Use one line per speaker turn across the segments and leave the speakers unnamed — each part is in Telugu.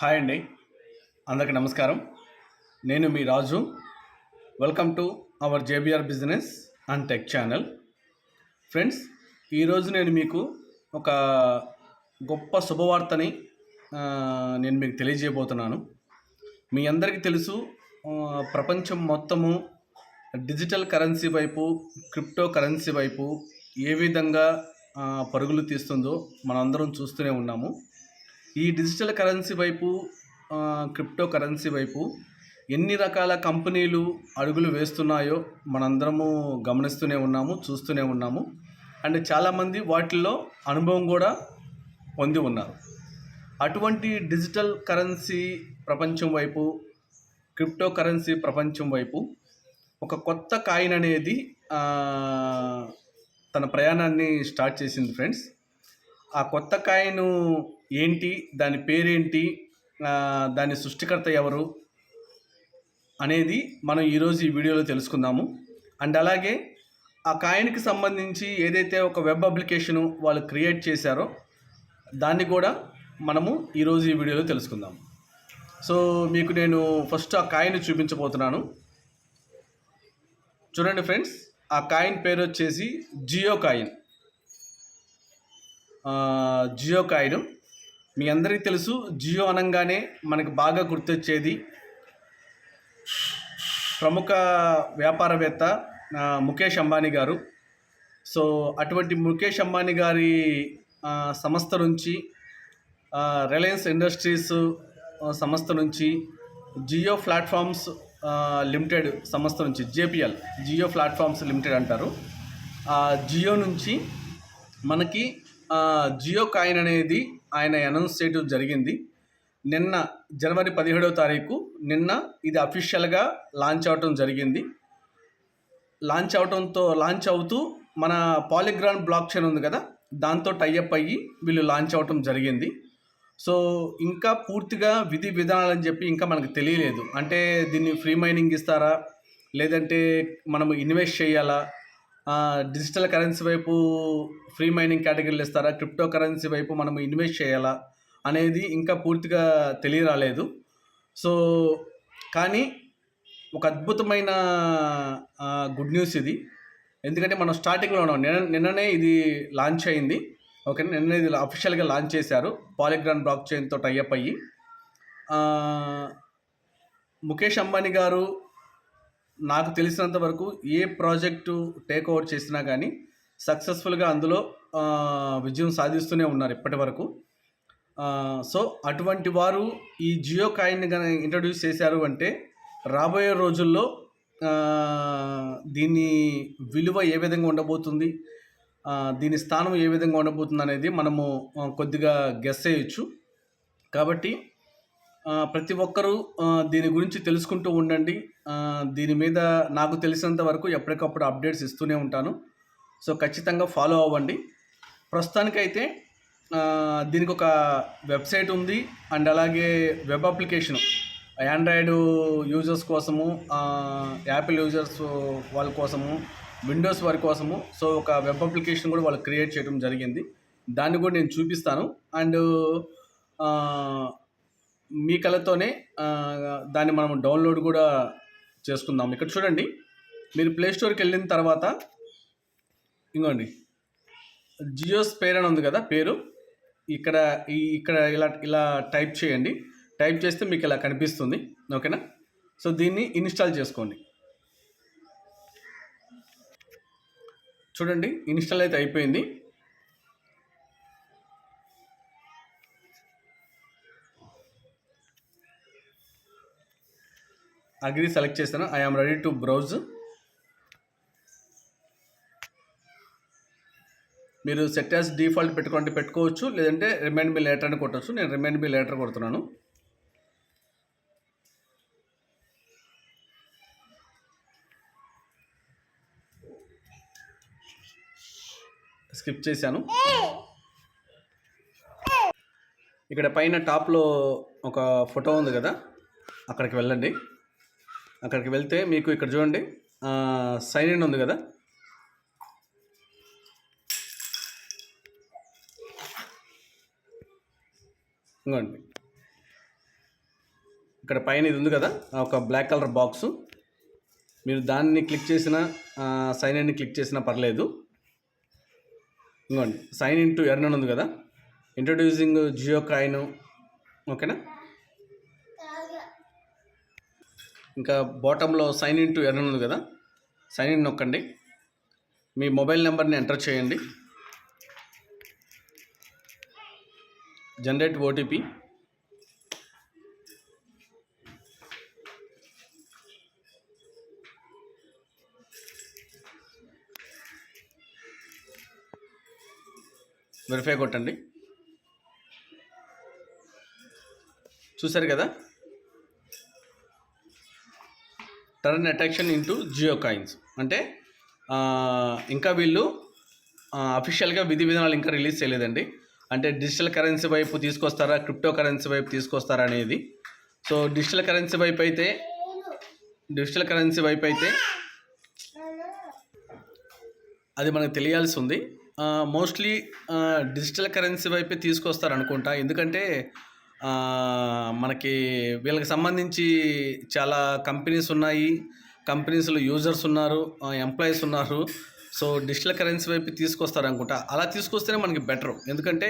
హాయ్ అండి, అందరికీ నమస్కారం. నేను మీ Raju. Welcome to our JBR business and tech channel. Friends, ఈరోజు నేను మీకు ఒక గొప్ప శుభవార్తని నేను మీకు తెలియజేయబోతున్నాను. మీ అందరికీ తెలుసు, ప్రపంచం మొత్తము డిజిటల్ కరెన్సీ వైపు, క్రిప్టో కరెన్సీ వైపు ఏ విధంగా పరుగులు తీస్తుందో మనందరం చూస్తూనే ఉన్నాము. ఈ డిజిటల్ కరెన్సీ వైపు, క్రిప్టో కరెన్సీ వైపు ఎన్ని రకాల కంపెనీలు అడుగులు వేస్తున్నాయో మనందరము గమనిస్తూనే ఉన్నాము, చూస్తూనే ఉన్నాము. అండ్ చాలామంది వాటిల్లో అనుభవం కూడా పొంది ఉన్నారు. అటువంటి డిజిటల్ కరెన్సీ ప్రపంచం వైపు, క్రిప్టో కరెన్సీ ప్రపంచం వైపు ఒక కొత్త కాయిన్ అనేది తన ప్రయాణాన్ని స్టార్ట్ చేసింది. ఫ్రెండ్స్, ఆ కొత్త కాయిన్ ఏంటి, దాని పేరేంటి, దాని సృష్టికర్త ఎవరు అనేది మనం ఈరోజు ఈ వీడియోలో తెలుసుకుందాము. అండ్ అలాగే ఆ కాయిన్కి సంబంధించి ఏదైతే ఒక వెబ్ అప్లికేషను వాళ్ళు క్రియేట్ చేశారో దాన్ని కూడా మనము ఈరోజు ఈ వీడియోలో తెలుసుకుందాము. సో మీకు నేను ఫస్ట్ ఆ కాయిన్ చూపించబోతున్నాను. చూడండి ఫ్రెండ్స్, ఆ కాయిన్ పేరు వచ్చేసి జియో కాయిన్. జియో కాయిన్ మీ అందరికీ తెలుసు. జియో అనగానే మనకు బాగా గుర్తొచ్చేది ప్రముఖ వ్యాపారవేత్త ముఖేష్ అంబానీ గారు. సో అటువంటి ముఖేష్ అంబానీ గారి సంస్థ నుంచి, రిలయన్స్ ఇండస్ట్రీస్ సంస్థ నుంచి, జియో ప్లాట్ఫామ్స్ లిమిటెడ్ సంస్థ నుంచి, జేపీఎల్ జియో ప్లాట్ఫామ్స్ లిమిటెడ్ అంటారు. జియో నుంచి మనకి జియో కాయిన్ అనేది ఆయన అనౌన్స్ చేయడం జరిగింది. నిన్న జనవరి 17వ తారీఖు నిన్న ఇది అఫీషియల్గా లాంచ్ అవటం జరిగింది. లాంచ్ అవుతూ మన పాలిగ్రాన్ బ్లాక్ చైన్ ఉంది కదా, దాంతో టైఅప్ అయ్యి వీళ్ళు లాంచ్ అవటం జరిగింది. సో ఇంకా పూర్తిగా విధి విధానాలని చెప్పి ఇంకా మనకు తెలియలేదు. అంటే దీన్ని ఫ్రీ మైనింగ్ ఇస్తారా, లేదంటే మనము ఇన్వెస్ట్ చేయాలా, డిజిటల్ కరెన్సీ వైపు ఫ్రీ మైనింగ్ కేటగిరీలు ఇస్తారా, క్రిప్టో కరెన్సీ వైపు మనం ఇన్వెస్ట్ చేయాలా అనేది ఇంకా పూర్తిగా తెలియరాలేదు. సో కానీ ఒక అద్భుతమైన గుడ్ న్యూస్ ఇది. ఎందుకంటే మనం స్టార్టింగ్లో ఉన్నాం. నిన్ననే ఇది లాంచ్ అయింది. ఓకే, నిన్న ఇది అఫీషియల్గా లాంచ్ చేశారు పాలిగ్రాన్ బ్లాక్ చైన్తో టైఅప్ అయ్యి. ముఖేష్ అంబానీ గారు నాకు తెలిసినంత వరకు ఏ ప్రాజెక్టు టేక్ ఓవర్ చేసినా కానీ సక్సెస్ఫుల్గా అందులో విజయం సాధిస్తూనే ఉన్నారు ఇప్పటి వరకు. సో అటువంటి వారు ఈ జియో కాయిన్ని కానీ ఇంట్రడ్యూస్ చేశారు అంటే రాబోయే రోజుల్లో దీని విలువ ఏ విధంగా ఉండబోతుంది, దీని స్థానం ఏ విధంగా ఉండబోతుంది అనేది మనము కొద్దిగా గెస్ చేయొచ్చు. కాబట్టి ప్రతి ఒక్కరూ దీని గురించి తెలుసుకుంటూ ఉండండి. దీని మీద నాకు తెలిసినంత వరకు ఎప్పటికప్పుడు అప్డేట్స్ ఇస్తూనే ఉంటాను. సో ఖచ్చితంగా ఫాలో అవ్వండి. ప్రస్తుతానికైతే దీనికి ఒక వెబ్సైట్ ఉంది. అండ్ అలాగే వెబ్ అప్లికేషన్ ఆండ్రాయిడ్ యూజర్స్ కోసము, యాపిల్ యూజర్స్ వాళ్ళ కోసము, విండోస్ వారి కోసము. సో ఒక వెబ్ అప్లికేషన్ కూడా వాళ్ళు క్రియేట్ చేయడం జరిగింది. దాన్ని కూడా నేను చూపిస్తాను. అండ్ మీ కళతోనే దాన్ని మనం డౌన్లోడ్ కూడా చేసుకుందాం. ఇక్కడ చూడండి, మీరు ప్లే స్టోర్కి వెళ్ళిన తర్వాత ఇంకోండి జియో స్పేర్ అని ఉంది కదా పేరు, ఇక్కడ ఇలా టైప్ చేయండి. టైప్ చేస్తే మీకు ఇలా కనిపిస్తుంది. ఓకేనా? సో దీన్ని ఇన్స్టాల్ చేసుకోండి. చూడండి, ఇన్స్టాల్ అయితే అయిపోయింది. అగ్రి సెలెక్ట్ చేస్తాను. I am ready to browse. మీరు సెట్ యాజ్ డిఫాల్ట్ పెట్టుకోవచ్చు, లేదంటే రిమైండ్ మీ లేటర్ అని కొట్టవచ్చు. నేను రిమైండ్ మీ లేటర్ కొడుతున్నాను. స్కిప్ చేశాను. ఇక్కడ పైన టాప్లో ఒక ఫోటో ఉంది కదా, అక్కడికి వెళ్ళండి. అక్కడికి వెళ్తే మీకు ఇక్కడ చూడండి సైన్ ఇన్ ఉంది కదా, ఇంకోండి ఇక్కడ పైన ఇది ఉంది కదా, ఒక బ్లాక్ కలర్ బాక్సు, మీరు దాన్ని క్లిక్ చేసిన సైన్ ఇన్ని క్లిక్ చేసినా పర్లేదు. ఇంకోండి సైన్ ఇన్ టు ఎర్న్ అని ఉంది కదా, ఇంట్రొడ్యూసింగ్ జియో కాయిన్. ఓకేనా, ఇంకా బాటంలో సైన్ ఇన్ టు ఎర్న్ ఉంది కదా, సైన్ ఇన్ నొక్కండి. మీ మొబైల్ నెంబర్ని ఎంటర్ చేయండి. Generate OTP. వెరిఫై కొట్టండి. చూసారు కదా, turn attraction into Jio coins అంటే ఇంకా వీళ్ళు అఫీషియల్గా విధి విధానాలు ఇంకా రిలీజ్ చేయలేదండి. అంటే డిజిటల్ కరెన్సీ వైపు తీసుకొస్తారా, క్రిప్టో కరెన్సీ వైపు తీసుకొస్తారా అనేది. సో డిజిటల్ కరెన్సీ వైపు అయితే అది మనకు తెలియాల్సి ఉంది. మోస్ట్లీ డిజిటల్ కరెన్సీ వైపే తీసుకొస్తారు అనుకుంటా. ఎందుకంటే మనకి వీళ్ళకి సంబంధించి చాలా కంపెనీస్ ఉన్నాయి, కంపెనీస్లో యూజర్స్ ఉన్నారు, ఎంప్లాయీస్ ఉన్నారు. సో డిజిటల్ కరెన్సీ వైపు తీసుకొస్తారు అనుకుంటా. అలా తీసుకొస్తేనే మనకి బెటరు. ఎందుకంటే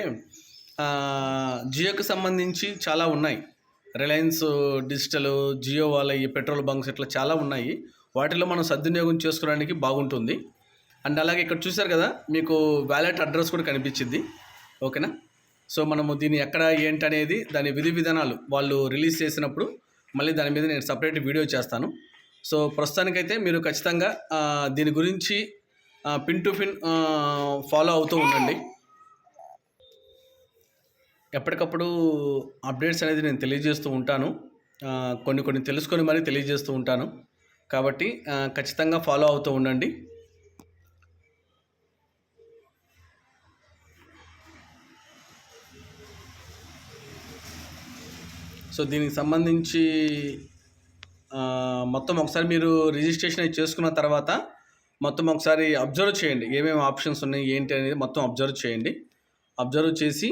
జియోకి సంబంధించి చాలా ఉన్నాయి, రిలయన్స్ డిజిటల్, జియో వాళ్ళ ఈ పెట్రోల్ బంక్స్ ఇట్లా చాలా ఉన్నాయి. వాటిలో మనం సద్వినియోగం చేసుకోవడానికి బాగుంటుంది. అండ్ అలాగే ఇక్కడ చూసారు కదా, మీకు వ్యాలెట్ అడ్రస్ కూడా కనిపించింది. ఓకేనా, సో మనము దీన్ని ఎక్కడ ఏంటి అనేది దాని విధి విధానాలు వాళ్ళు రిలీజ్ చేసినప్పుడు మళ్ళీ దాని మీద నేను సపరేట్ వీడియో చేస్తాను. సో ప్రస్తుతానికైతే మీరు ఖచ్చితంగా దీని గురించి పిన్ టు పిన్ ఫాలో అవుతూ ఉండండి. ఎప్పటికప్పుడు అప్డేట్స్ అనేది నేను తెలియజేస్తూ ఉంటాను, కొన్ని తెలుసుకొని మరీ తెలియజేస్తూ ఉంటాను. కాబట్టి ఖచ్చితంగా ఫాలో అవుతూ ఉండండి. సో దీనికి సంబంధించి మొత్తం ఒకసారి మీరు రిజిస్ట్రేషన్ అయితే చేసుకున్న తర్వాత మొత్తం ఒకసారి అబ్జర్వ్ చేయండి, ఏమేమి ఆప్షన్స్ ఉన్నాయి ఏంటి అనేది మొత్తం అబ్జర్వ్ చేయండి. అబ్జర్వ్ చేసి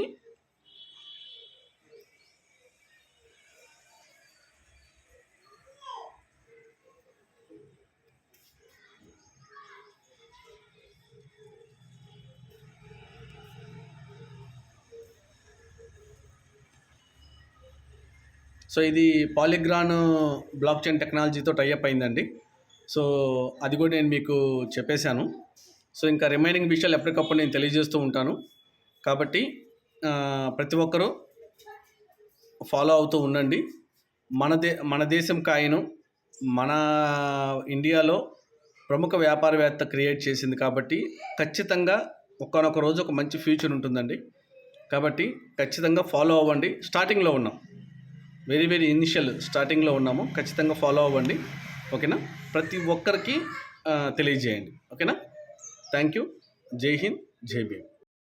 సో ఇది పాలిగ్రాన్ బ్లాక్ చైన్ టెక్నాలజీతో టైఅప్ అయిందండి. సో అది కూడా నేను మీకు చెప్పేశాను. సో ఇంకా రిమైనింగ్ విషయాలు ఎప్పటికప్పుడు నేను తెలియజేస్తూ ఉంటాను. కాబట్టి ప్రతి ఒక్కరూ ఫాలో అవుతూ ఉండండి. మన దేశం కాయిన్ మన ఇండియాలో ప్రముఖ వ్యాపారవేత్త క్రియేట్ చేసింది కాబట్టి ఖచ్చితంగా ఒక్కనొక రోజు ఒక మంచి ఫ్యూచర్ ఉంటుందండి. కాబట్టి ఖచ్చితంగా ఫాలో అవ్వండి. స్టార్టింగ్లో ఉన్నాం, వెరీ ఇనిషియల్ స్టార్టింగ్లో ఉన్నాము. ఖచ్చితంగా ఫాలో అవ్వండి. ఓకేనా, ప్రతి ఒక్కరికి తెలియజేయండి. ఓకేనా, థ్యాంక్ యూ. జై హింద్, జై భీమ్.